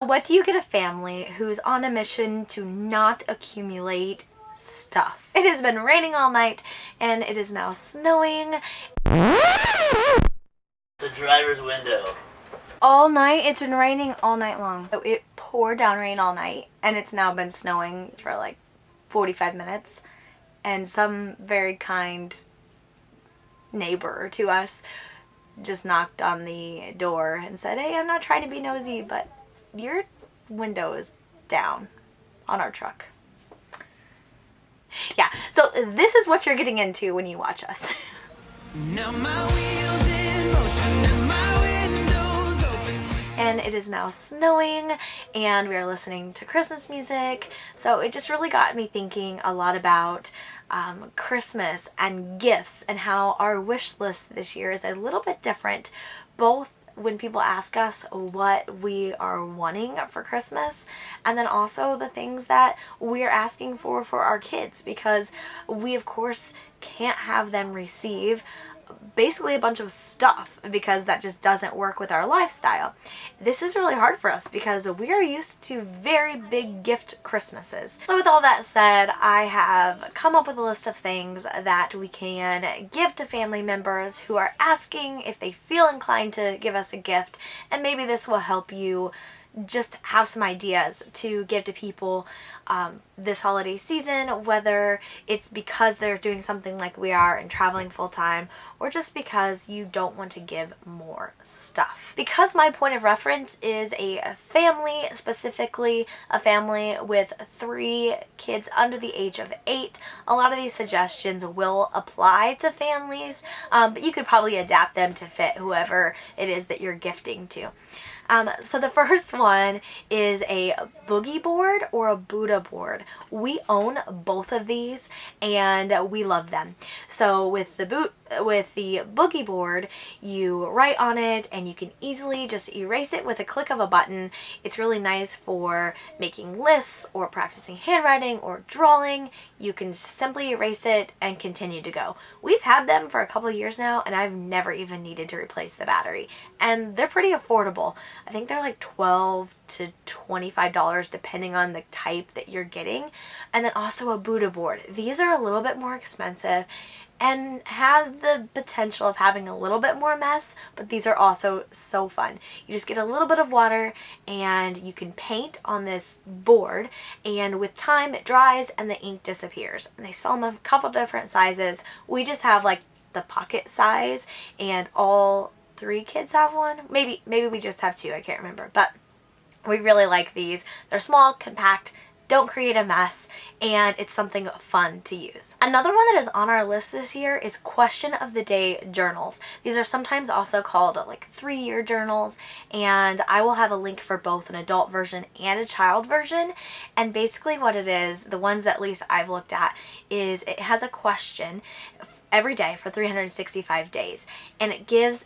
What do you get a family who's on a mission to not accumulate stuff? It has been raining all night and it is now snowing. The driver's window. All night, it's been raining all night long. It poured down rain all night and it's now been snowing for like 45 minutes. And some very kind neighbor to us just knocked on the door and said, "Hey, I'm not trying to be nosy, but your window is down on our truck." Yeah, so this is what you're getting into when you watch us. Now my wheels in motion and my windows open. And it is now snowing and we are listening to Christmas music. So it just really got me thinking a lot about Christmas and gifts and how our wish list this year is a little bit different, both when people ask us what we are wanting for Christmas, and then also the things that we're asking for our kids, because we of course can't have them receive basically a bunch of stuff because that just doesn't work with our lifestyle. This is really hard for us because we are used to very big gift Christmases. So with all that said, I have come up with a list of things that we can give to family members who are asking if they feel inclined to give us a gift, and maybe this will help you just have some ideas to give to people this holiday season, whether it's because they're doing something like we are and traveling full time, or just because you don't want to give more stuff. Because my point of reference is a family, specifically a family with 3 kids under the age of 8, a lot of these suggestions will apply to families, but you could probably adapt them to fit whoever it is that you're gifting to. So the first one is a boogie board or a Buddha board. We own both of these and we love them. So with the boogie board, you write on it and you can easily just erase it with a click of a button. It's really nice for making lists or practicing handwriting or drawing. You can simply erase it and continue to go. We've had them for a couple of years now and I've never even needed to replace the battery. And they're pretty affordable. I think they're like $12 to $25 depending on the type that you're getting. And then also a Buddha board. These are a little bit more expensive and have the potential of having a little bit more mess, but these are also so fun. You just get a little bit of water and you can paint on this board, and with time it dries and the ink disappears. And they sell them a couple different sizes. We just have like the pocket size, and all 3 kids have one. Maybe we just have 2, I can't remember, but we really like these. They're small, compact, don't create a mess, and it's something fun to use. Another one that is on our list this year is question of the day journals. These are sometimes also called like 3-year journals, and I will have a link for both an adult version and a child version. And basically what it is, the ones that at least I've looked at, is it has a question every day for 365 days, and it gives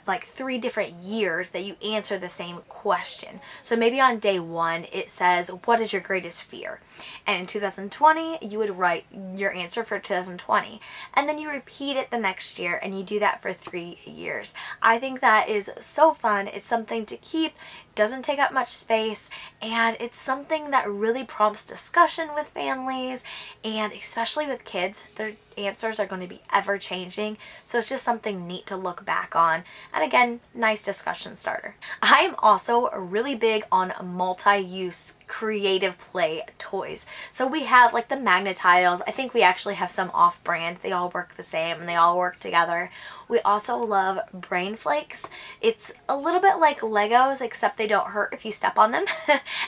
like 3 different years that you answer the same question. So maybe on day 1 it says, what is your greatest fear? And in 2020 you would write your answer for 2020, and then you repeat it the next year, and you do that for 3 years. I think that is so fun. It's something to keep, doesn't take up much space, and it's something that really prompts discussion with families, and especially with kids. Their answers are going to be ever changing, so it's just something neat to look back on, and again, nice discussion starter. I am also really big on multi-use creative play toys. So we have like the Magnetiles. I think we actually have some off-brand. They all work the same and they all work together. We also love Brain Flakes. It's a little bit like Legos, except they don't hurt if you step on them.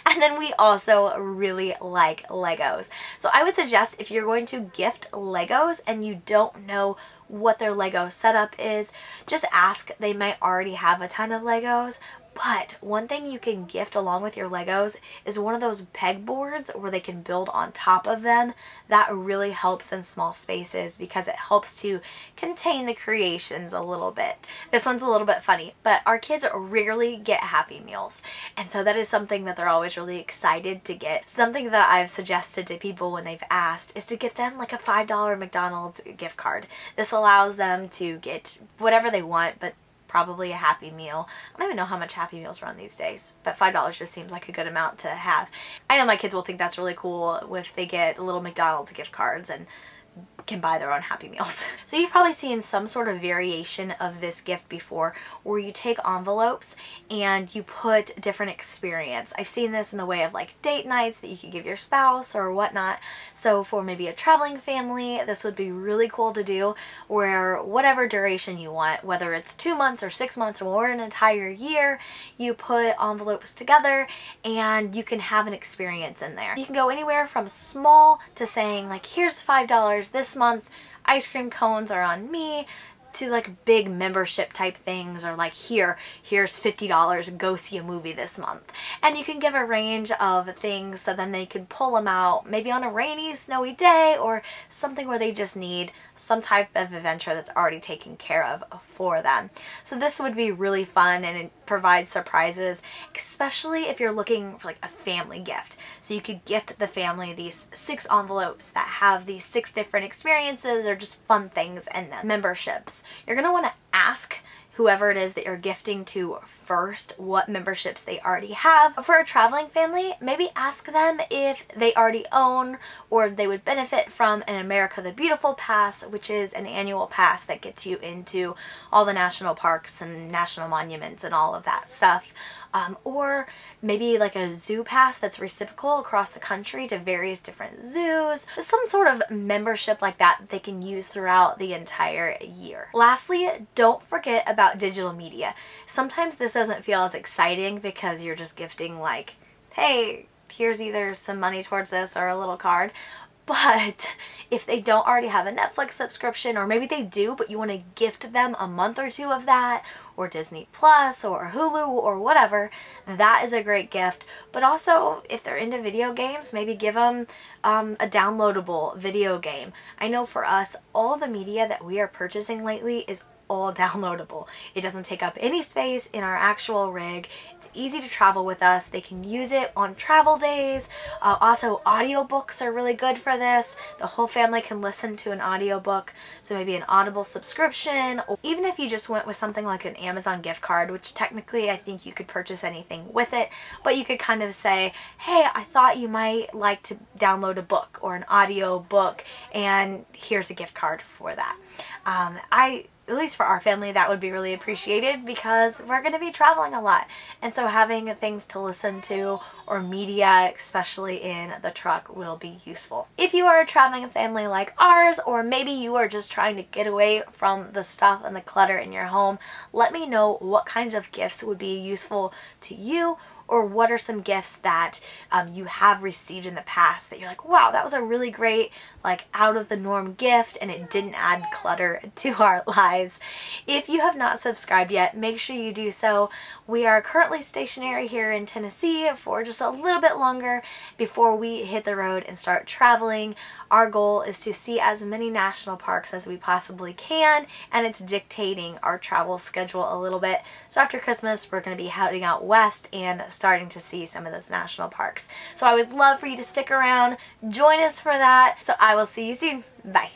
And then we also really like Legos. So I would suggest, if you're going to gift Legos and you don't know what their Lego setup is, just ask. They might already have a ton of Legos. But one thing you can gift along with your Legos is one of those pegboards where they can build on top of them. That really helps in small spaces because it helps to contain the creations a little bit. This one's a little bit funny, but our kids rarely get Happy Meals. And so that is something that they're always really excited to get. Something that I've suggested to people when they've asked is to get them like a $5 McDonald's gift card. This allows them to get whatever they want, but probably a Happy Meal. I don't even know how much Happy Meals run these days, but $5 just seems like a good amount to have. I know my kids will think that's really cool if they get little McDonald's gift cards and can buy their own Happy Meals. So you've probably seen some sort of variation of this gift before, where you take envelopes and you put different experience. I've seen this in the way of like date nights that you could give your spouse or whatnot. So for maybe a traveling family, this would be really cool to do, where whatever duration you want, whether it's 2 months or 6 months or an entire year, you put envelopes together and you can have an experience in there. You can go anywhere from small to saying like, here's $5 this month, ice cream cones are on me, to like big membership type things, or like here's $50, go see a movie this month. And you can give a range of things, so then they could pull them out maybe on a rainy, snowy day, or something where they just need some type of adventure that's already taken care of for them. So this would be really fun, and it provides surprises, especially if you're looking for like a family gift. So you could gift the family these 6 envelopes that have these 6 different experiences or just fun things in them. Memberships. You're going to want to ask whoever it is that you're gifting to first what memberships they already have. For a traveling family, maybe ask them if they already own or they would benefit from an America the Beautiful pass, which is an annual pass that gets you into all the national parks and national monuments and all of that stuff. Or maybe like a zoo pass that's reciprocal across the country to various different zoos. Some sort of membership like that they can use throughout the entire year. Lastly, don't forget about digital media. Sometimes this doesn't feel as exciting because you're just gifting like, hey, here's either some money towards this or a little card. But if they don't already have a Netflix subscription, or maybe they do, but you want to gift them a month or 2 of that, or Disney Plus, or Hulu, or whatever, that is a great gift. But also, if they're into video games, maybe give them a downloadable video game. I know for us, all the media that we are purchasing lately is all downloadable. It doesn't take up any space in our actual rig. It's easy to travel with us. They can use it on travel days. Also, audiobooks are really good for this. The whole family can listen to an audiobook. So maybe an Audible subscription, or even if you just went with something like an Amazon gift card, which technically I think you could purchase anything with it, but you could kind of say, hey, I thought you might like to download a book or an audio book, and here's a gift card for that. At least for our family, that would be really appreciated because we're going to be traveling a lot. And so having things to listen to or media, especially in the truck, will be useful. If you are a traveling family like ours, or maybe you are just trying to get away from the stuff and the clutter in your home, let me know what kinds of gifts would be useful to you, or what are some gifts that you have received in the past that you're like, wow, that was a really great, like, out of the norm gift and it didn't add clutter to our lives. If you have not subscribed yet, make sure you do so. We are currently stationary here in Tennessee for just a little bit longer before we hit the road and start traveling. Our goal is to see as many national parks as we possibly can, and it's dictating our travel schedule a little bit. So after Christmas, we're going to be heading out west and starting to see some of those national parks. So I would love for you to stick around, join us for that. So I will see you soon. Bye.